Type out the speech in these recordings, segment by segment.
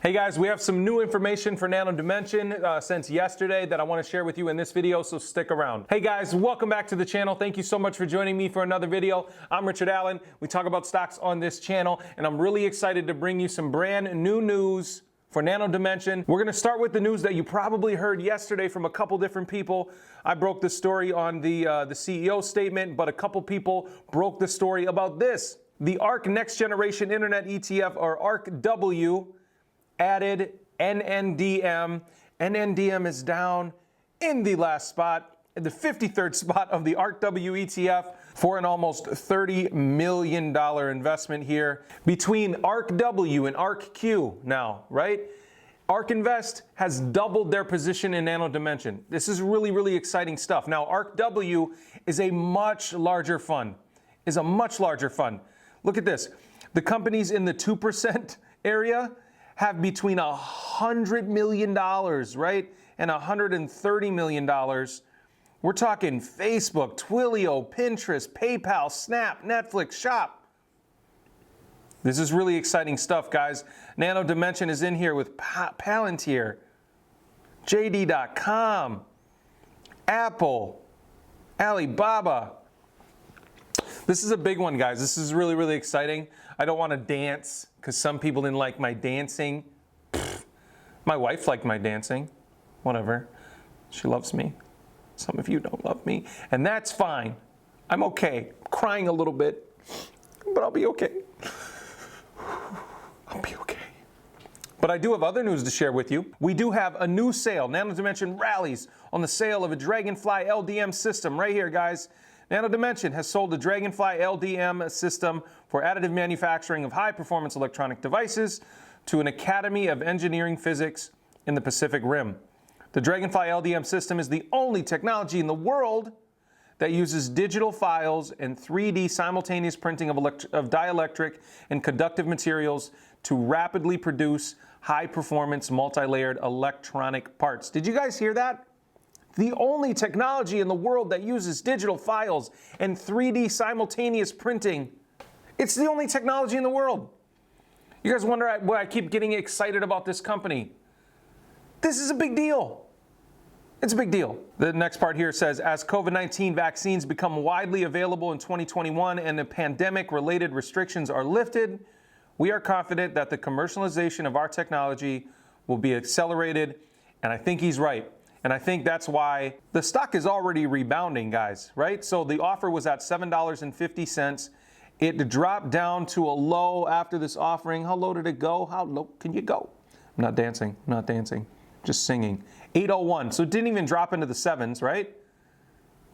Hey guys, we have some new information for Nano Dimension since yesterday that I want to share with you in this video, so stick around. Hey guys, welcome back to the channel. Thank you so much for joining me for another video. I'm Richard Allan. We talk about stocks on this channel, and I'm really excited to bring you some brand new news for Nano Dimension. We're going to start with the news that you probably heard yesterday from a couple different people. I broke the story on the CEO statement, but a couple people broke the story about this. The ARK Next Generation Internet ETF, or ARKW, added NNDM. NNDM is down in the last spot, in the 53rd spot of the ARKW ETF, for an almost $30 million investment here between ARKW and ARKQ now, right? ARK Invest has doubled their position in Nano Dimension. This is really, really exciting stuff. Now, ARKW is a much larger fund, Look at this. The companies in the 2% area have between $100 million, right, and $130 million. We're talking Facebook, Twilio, Pinterest, PayPal, Snap, Netflix, Shop. This is really exciting stuff, guys. Nano Dimension is in here with Palantir, JD.com, Apple, Alibaba. This is a big one, guys. This is really, really exciting. I don't want to dance because some people didn't like my dancing. My wife liked my dancing. Whatever. She loves me. Some of you don't love me. And that's fine. I'm okay. I'm crying a little bit, but I'll be okay. I'll be okay. But I do have other news to share with you. We do have a new sale. Nano Dimension rallies on the sale of a Dragonfly LDM system right here, guys. Nano Dimension has sold the Dragonfly LDM system for additive manufacturing of high-performance electronic devices to an Academy of Engineering Physics in the Pacific Rim. The Dragonfly LDM system is the only technology in the world that uses digital files and 3D simultaneous printing of dielectric and conductive materials to rapidly produce high-performance multi-layered electronic parts. Did you guys hear that? The only technology in the world that uses digital files and 3D simultaneous printing. It's the only technology in the world. You guys wonder why I keep getting excited about this company. This is a big deal. It's a big deal. The next part here says, as COVID-19 vaccines become widely available in 2021 and the pandemic-related restrictions are lifted, we are confident that the commercialization of our technology will be accelerated, and I think he's right. And I think that's why the stock is already rebounding, guys, right? So the offer was at $7.50. It dropped down to a low after this offering. How low did it go? How low can you go? I'm not dancing, just singing. 801, so it didn't even drop into the sevens, right?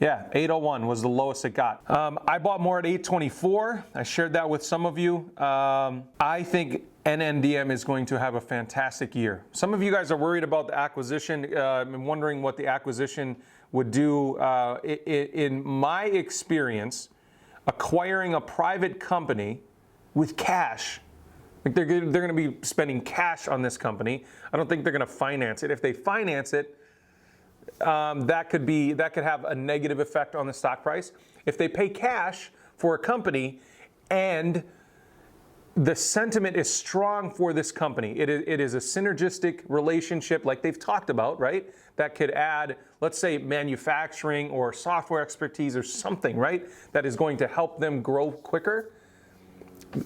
Yeah, 801 was the lowest it got. I bought more at 824. I shared that with some of you. I think NNDM is going to have a fantastic year. Some of you guys are worried about the acquisition and wondering what the acquisition would do. In my experience, acquiring a private company with cash, like they're going to be spending cash on this company. I don't think they're going to finance it. If they finance it, that could have a negative effect on the stock price. If they pay cash for a company and the sentiment is strong for this company, it is a synergistic relationship like they've talked about, right? That could add, let's say, manufacturing or software expertise or something, right? That is going to help them grow quicker.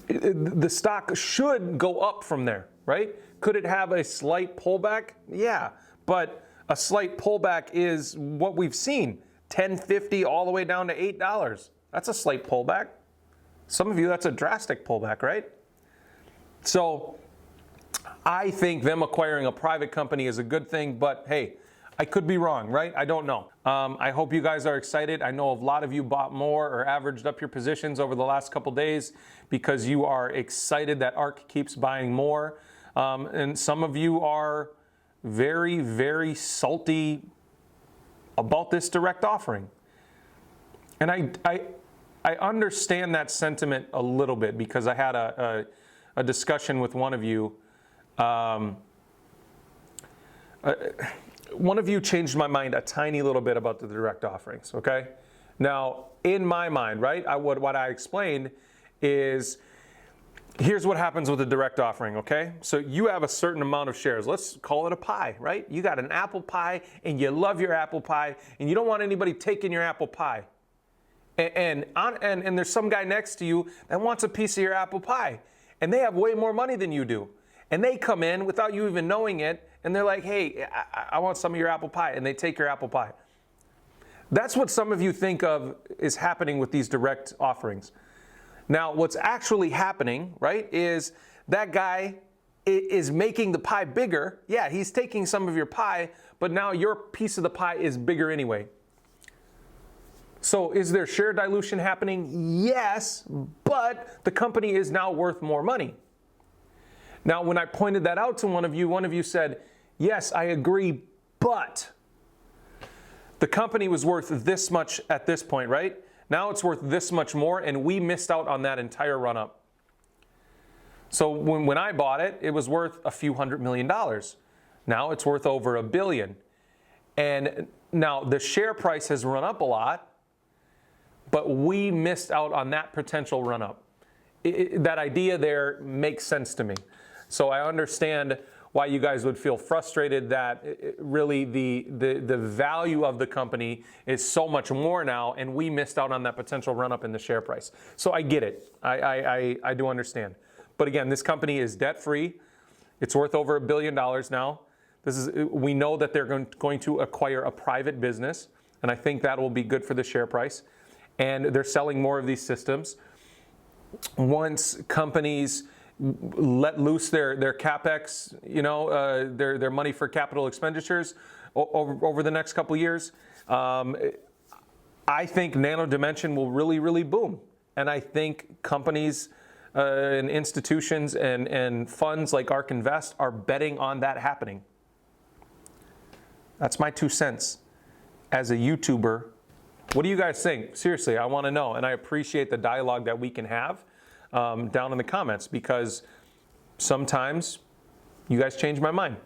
The stock should go up from there, right? Could it have a slight pullback? Yeah, but a slight pullback is what we've seen, $10.50 all the way down to $8. That's a slight pullback. Some of you, that's a drastic pullback, right? So I think them acquiring a private company is a good thing, but hey, I could be wrong, right? I don't know. I hope you guys are excited. I know a lot of you bought more or averaged up your positions over the last couple days because you are excited that ARK keeps buying more. And some of you are very, very salty about this direct offering. And I understand that sentiment a little bit because I had a discussion with one of you. One of you changed my mind a tiny little bit about the direct offerings, okay? Now, in my mind, right, what I explained is Here's what happens with a direct offering, okay? So you have a certain amount of shares. Let's call it a pie, right? You got an apple pie and you love your apple pie and you don't want anybody taking your apple pie. And there's some guy next to you that wants a piece of your apple pie and they have way more money than you do. And they come in without you even knowing it and they're like, hey, I want some of your apple pie, and they take your apple pie. That's what some of you think of is happening with these direct offerings. Now, what's actually happening, right, is that guy is making the pie bigger. Yeah, he's taking some of your pie, but now your piece of the pie is bigger anyway. So is there share dilution happening? Yes, but the company is now worth more money. Now, when I pointed that out to one of you said, yes, I agree, but the company was worth this much at this point, right? Now it's worth this much more, and we missed out on that entire run-up. So when I bought it, it was worth a few $100 million. Now it's worth over $1 billion. And now the share price has run up a lot, but we missed out on that potential run-up. That idea there makes sense to me. So I understand why you guys would feel frustrated that really the value of the company is so much more now, and we missed out on that potential run-up in the share price. So I get it. I do understand. But again, this company is debt-free. It's worth over $1 billion now. We know that they're going to acquire a private business, and I think that will be good for the share price. And they're selling more of these systems. Once companies let loose their capex, their money for capital expenditures over the next couple years, I think Nano Dimension will really, really boom. And I think companies and institutions and funds like ARK Invest are betting on that happening. That's my 2 cents as a YouTuber. What do you guys think? Seriously, I want to know. And I appreciate the dialogue that we can have down in the comments, because sometimes you guys change my mind.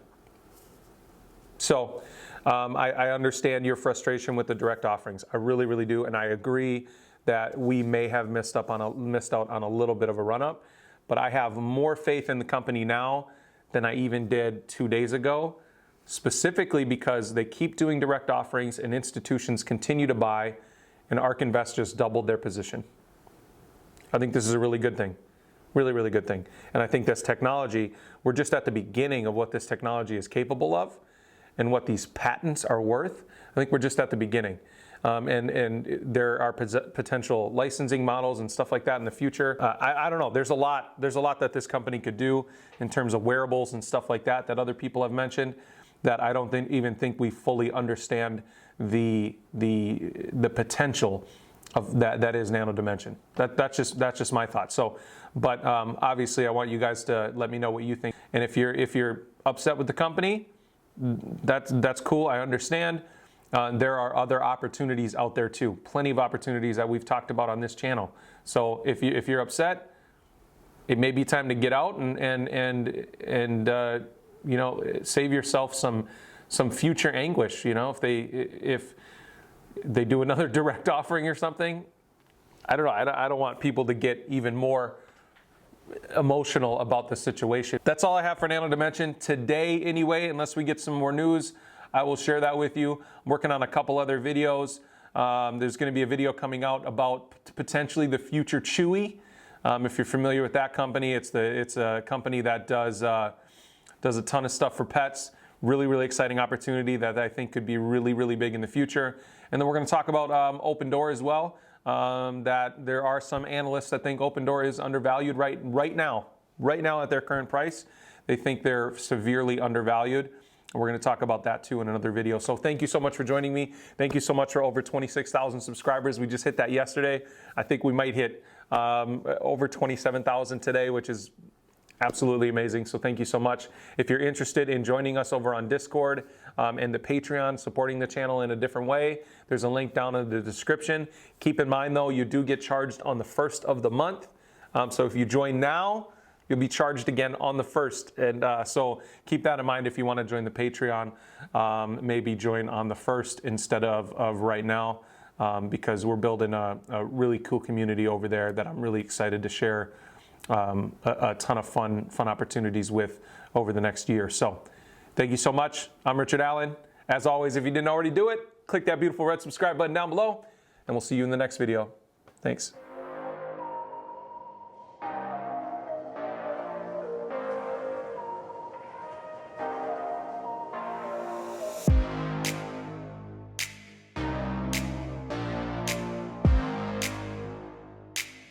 So I understand your frustration with the direct offerings. I really, really do. And I agree that we may have missed out on a little bit of a run-up. But I have more faith in the company now than I even did 2 days ago, specifically because they keep doing direct offerings and institutions continue to buy, and ARK Invest just doubled their position. I think this is a really good thing. Really, really good thing. And I think this technology, we're just at the beginning of what this technology is capable of and what these patents are worth. I think we're just at the beginning. And there are potential licensing models and stuff like that in the future. I don't know. There's a lot that this company could do in terms of wearables and stuff like that other people have mentioned, that I don't even think we fully understand the potential of that is Nano Dimension. That's just my thought. So, but obviously I want you guys to let me know what you think. And if you're upset with the company, that's cool. I understand. There are other opportunities out there too. Plenty of opportunities that we've talked about on this channel. So if you're upset, it may be time to get out and save yourself some future anguish. If they do another direct offering or something, I don't know. I don't want people to get even more emotional about the situation. That's all I have for Nano Dimension today anyway, unless we get some more news. I will share that with you. I'm working on a couple other videos. There's going to be a video coming out about potentially the future Chewy. If you're familiar with that company, it's a company that does a ton of stuff for pets. Really, really exciting opportunity that I think could be really, really big in the future. And then we're going to talk about Open Door as well. That there are some analysts that think Open Door is undervalued right now at their current price. They think they're severely undervalued. And we're going to talk about that too in another video. So thank you so much for joining me. Thank you so much for over 26,000 subscribers. We just hit that yesterday. I think we might hit over 27,000 today, which is absolutely amazing. So thank you so much. If you're interested in joining us over on Discord and the Patreon, supporting the channel in a different way, there's a link down in the description. Keep in mind though, you do get charged on the 1st of the month. So if you join now, you'll be charged again on the 1st. And so keep that in mind if you want to join the Patreon. Maybe join on the 1st instead of right now, because we're building a really cool community over there that I'm really excited to share a ton of fun opportunities with over the next year. So thank you so much. I'm Richard Allan. As always, if you didn't already do it, click that beautiful red subscribe button down below, and we'll see you in the next video. Thanks.